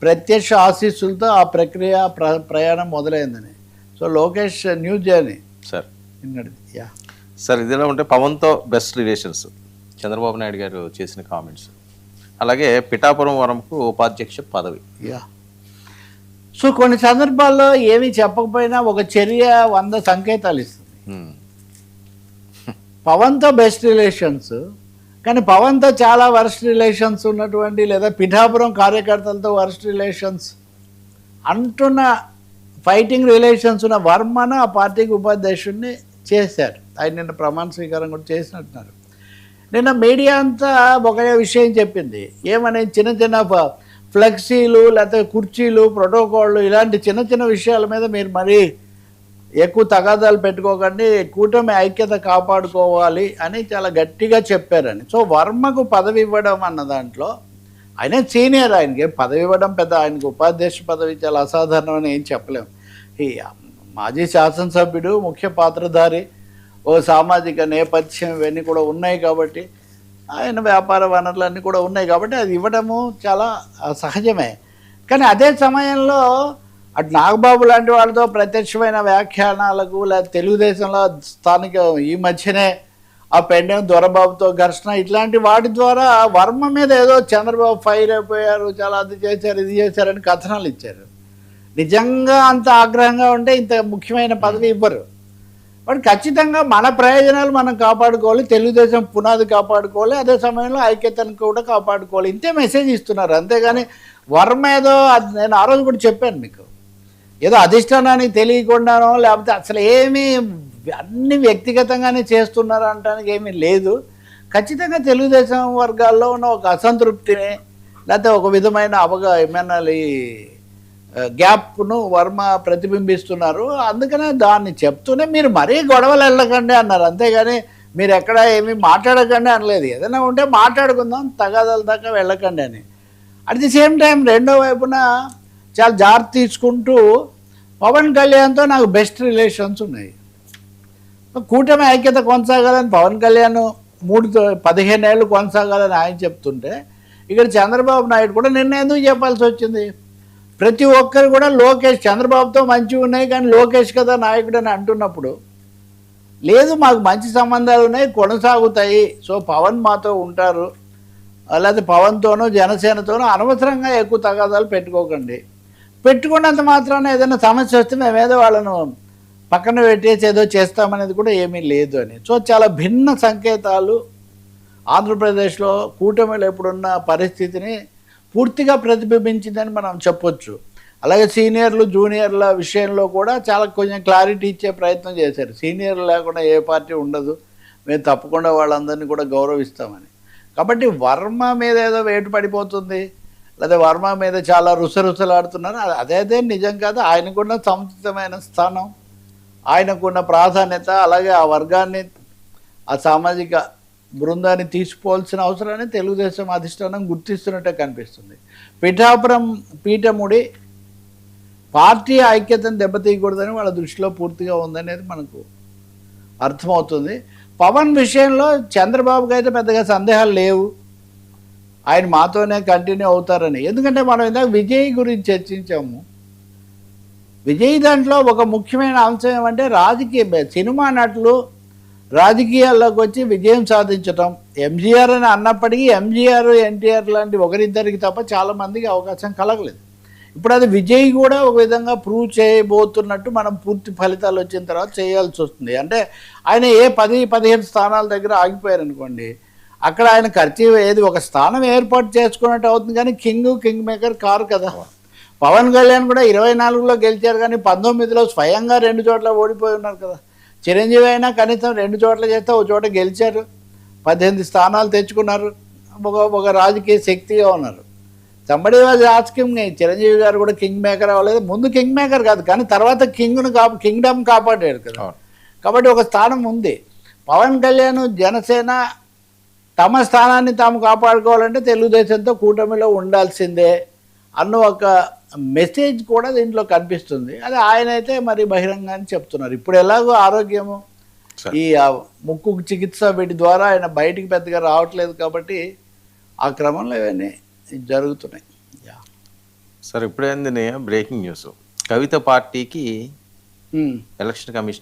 ప్రత్యక్ష ఆశీస్సులతో ఆ ప్రక్రియ ప్రయాణం మొదలైందని. So Lokesh new journey sir నిన్నటిది. యా సార్, ఇదిలా ఉంటే పవన్తో బెస్ట్ రిలేషన్స్ చంద్రబాబు నాయుడు గారు చేసిన కామెంట్స్, అలాగే పిఠాపురం వరంకు ఉపాధ్యక్ష పదవి. యా సో కొన్ని సందర్భాల్లో ఏమీ చెప్పకపోయినా ఒక చర్య 100 సంకేతాలు ఇస్తుంది. పవన్తో బెస్ట్ రిలేషన్స్, కానీ పవన్తో చాలా వర్స్ట్ రిలేషన్స్ ఉన్నటువంటి లేదా పిఠాపురం కార్యకర్తలతో వర్స్ట్ రిలేషన్స్ అంటున్న ఫైటింగ్ రిలేషన్స్ ఉన్న వర్మను ఆ పార్టీకి ఉపాధ్యక్షుడిని చేశారు. ఆయన నిన్న ప్రమాణ స్వీకారం కూడా చేసినట్టున్నారు. నిన్న మీడియా అంతా ఒకే విషయం చెప్పింది. ఏమని, చిన్న చిన్న ఫ్లెక్సీలు లేకపోతే కుర్చీలు ప్రోటోకాళ్ళు ఇలాంటి చిన్న చిన్న విషయాల మీద మీరు మరీ ఎక్కువ తగాదాలు పెట్టుకోకండి, కూటమి ఐక్యత కాపాడుకోవాలి అని చాలా గట్టిగా చెప్పారని. సో వర్మకు పదవి ఇవ్వడం అన్న దాంట్లో ఆయన సీనియర్, ఆయనకి పదవి ఇవ్వడం పెద్ద, ఆయనకు ఉపాధ్యక్ష పదవి చాలా అసాధారణం అని ఏం చెప్పలేము. ఈ మాజీ శాసనసభ్యుడు, ముఖ్య పాత్రధారి, ఓ సామాజిక నేపథ్యం ఇవన్నీ కూడా ఉన్నాయి కాబట్టి, ఆయన వ్యాపార వనరులన్నీ కూడా ఉన్నాయి కాబట్టి అది ఇవ్వడము చాలా సహజమే. కానీ అదే సమయంలో అటు నాగబాబు లాంటి వాళ్ళతో ప్రత్యక్షమైన వ్యాఖ్యానాలకు లేదా తెలుగుదేశంలో స్థానిక ఈ మధ్యనే ఆ పెండెం దొరబాబుతో ఘర్షణ ఇట్లాంటి వాటి ద్వారా వర్మ మీద ఏదో చంద్రబాబు ఫైర్ అయిపోయారు, చాలా అది చేశారు ఇది చేశారని కథనాలు ఇచ్చారు. నిజంగా అంత ఆగ్రహంగా ఉంటే ఇంత ముఖ్యమైన పదవి ఇవ్వరు. బట్ ఖచ్చితంగా మన ప్రయోజనాలు మనం కాపాడుకోవాలి, తెలుగుదేశం పునాది కాపాడుకోవాలి, అదే సమయంలో ఐక్యతను కూడా కాపాడుకోవాలి, ఇంతే మెసేజ్ ఇస్తున్నారు. అంతేగాని వర్మ ఏదో, నేను ఆ రోజు కూడా చెప్పాను మీకు, ఏదో అధిష్టానానికి తెలియకుండానో లేకపోతే అసలు ఏమీ అన్ని వ్యక్తిగతంగానే చేస్తున్నారు అనడానికి ఏమీ లేదు. ఖచ్చితంగా తెలుగుదేశం వర్గాల్లో ఉన్న ఒక అసంతృప్తిని లేకపోతే ఒక విధమైన ఏమైనా గ్యాప్ను వర్మ ప్రతిబింబిస్తున్నారు. అందుకనే దాన్ని చెప్తూనే మీరు మరీ గొడవలు వెళ్ళకండి అన్నారు. అంతేగాని మీరు ఎక్కడ ఏమీ మాట్లాడకండి అనలేదు. ఏదైనా ఉంటే మాట్లాడుకుందాం, తగాదాల దాకా వెళ్ళకండి అని. అట్ ది సేమ్ టైం రెండో వైపున చాలా జాగ్రత్త తీసుకుంటూ పవన్ కళ్యాణ్తో నాకు బెస్ట్ రిలేషన్స్ ఉన్నాయి, కూటమి ఐక్యత కొనసాగాలని పవన్ కళ్యాణ్ 15 ఏళ్ళు కొనసాగాలని ఆయన చెప్తుంటే, ఇక్కడ చంద్రబాబు నాయుడు కూడా నిన్న ఎందుకు చెప్పాల్సి వచ్చింది? ప్రతి ఒక్కరు కూడా లోకేష్ చంద్రబాబుతో మంచిగా ఉన్నాయి కానీ లోకేష్ కదా నాయకుడు అని అంటున్నప్పుడు, లేదు మాకు మంచి సంబంధాలు ఉన్నాయి కొనసాగుతాయి, సో పవన్ మాతో ఉంటారు, అలాగే పవన్తోనూ జనసేనతోనూ అనవసరంగా ఎక్కువ తగాదాలు పెట్టుకోకండి, పెట్టుకున్నంత మాత్రాన ఏదైనా సమస్య వస్తే మేమేదో వాళ్ళను పక్కన పెట్టేసి ఏదో చేస్తామనేది కూడా ఏమీ లేదు అని. సో చాలా భిన్న సంకేతాలు ఆంధ్రప్రదేశ్లో కూటమిలో ఇప్పుడున్న పరిస్థితిని పూర్తిగా ప్రతిబింబించిందని మనం చెప్పొచ్చు. అలాగే సీనియర్లు జూనియర్ల విషయంలో కూడా చాలా కొంచెం క్లారిటీ ఇచ్చే ప్రయత్నం చేశారు. సీనియర్లు లేకుండా ఏ పార్టీ ఉండదు, మేము తప్పకుండా వాళ్ళందరినీ కూడా గౌరవిస్తామని. కాబట్టి వర్మ మీద ఏదో వేటు పడిపోతుంది లేదా వర్మ మీద చాలా రుసరుసలాడుతున్నారు, అదైతే నిజం కాదు. ఆయనకున్న సముచితమైన స్థానం, ఆయనకున్న ప్రాధాన్యత, అలాగే ఆ వర్గాన్ని ఆ సామాజిక బృందాన్ని తీసుకోవాల్సిన అవసరాన్ని తెలుగుదేశం అధిష్టానం గుర్తిస్తున్నట్టే కనిపిస్తుంది. పిఠాపురం పీఠముడి పార్టీ ఐక్యతను దెబ్బతీయకూడదని వాళ్ళ దృష్టిలో పూర్తిగా ఉందనేది మనకు అర్థమవుతుంది. పవన్ విషయంలో చంద్రబాబుకి అయితే పెద్దగా సందేహాలు లేవు, ఆయన మాతోనే కంటిన్యూ అవుతారని. ఎందుకంటే మనం ఇందాక విజయ్ గురించి చర్చించాము. విజయ్ దాంట్లో ఒక ముఖ్యమైన అంశం ఏమంటే సినిమా నటులు రాజకీయాల్లోకి వచ్చి విజయం సాధించటం. ఎంజీఆర్ అని అన్నప్పటికీ ఎంజీఆర్ ఎన్టీఆర్ లాంటి ఒకరిద్దరికి తప్ప చాలామందికి అవకాశం కలగలేదు. ఇప్పుడు అది విజయ్ కూడా ఒక విధంగా ప్రూవ్ చేయబోతున్నట్టు మనం పూర్తి ఫలితాలు వచ్చిన తర్వాత చేయాల్సి వస్తుంది. అంటే ఆయన 10-15 స్థానాల దగ్గర ఆగిపోయారు అనుకోండి, అక్కడ ఆయన ఖర్చు ఏది ఒక స్థానం ఏర్పాటు చేసుకున్నట్టు అవుతుంది, కానీ కింగ్ మేకర్ కారు కదా. పవన్ కళ్యాణ్ కూడా 24లో గెలిచారు కానీ 19లో స్వయంగా 2 చోట్ల ఓడిపోయి ఉన్నారు కదా. చిరంజీవి అయినా కనీసం 2 చోట్ల చేస్తే ఒక చోట గెలిచారు, 18 స్థానాలు తెచ్చుకున్నారు, ఒక రాజకీయ శక్తిగా ఉన్నారు. సంబడి వాజ్ ఆస్కింగ్, చిరంజీవి గారు కూడా కింగ్ మేకర్ అవ్వలేదు, ముందు కింగ్ మేకర్ కాదు కానీ తర్వాత కింగ్డమ్ కాపాడాడు కదా. కాబట్టి ఒక స్థానం ఉంది. పవన్ కళ్యాణ్ జనసేన తమ స్థానాన్ని తాము కాపాడుకోవాలంటే తెలుగుదేశంతో కూటమిలో ఉండాల్సిందే అన్న ఒక మెసేజ్ కూడా దీంట్లో కనిపిస్తుంది. అది ఆయన అయితే మరి బహిరంగానే చెప్తున్నారు. ఇప్పుడు ఎలాగో ఆరోగ్యము ఈ ముక్కు చికిత్స వీటి ద్వారా ఆయన బయటికి పెద్దగా రావట్లేదు కాబట్టి ఆ క్రమంలో ఇవన్నీ జరుగుతున్నాయి. సార్ ఇప్పుడేంది బ్రేకింగ్ న్యూస్, కవిత పార్టీకి ఉమ్. Election commission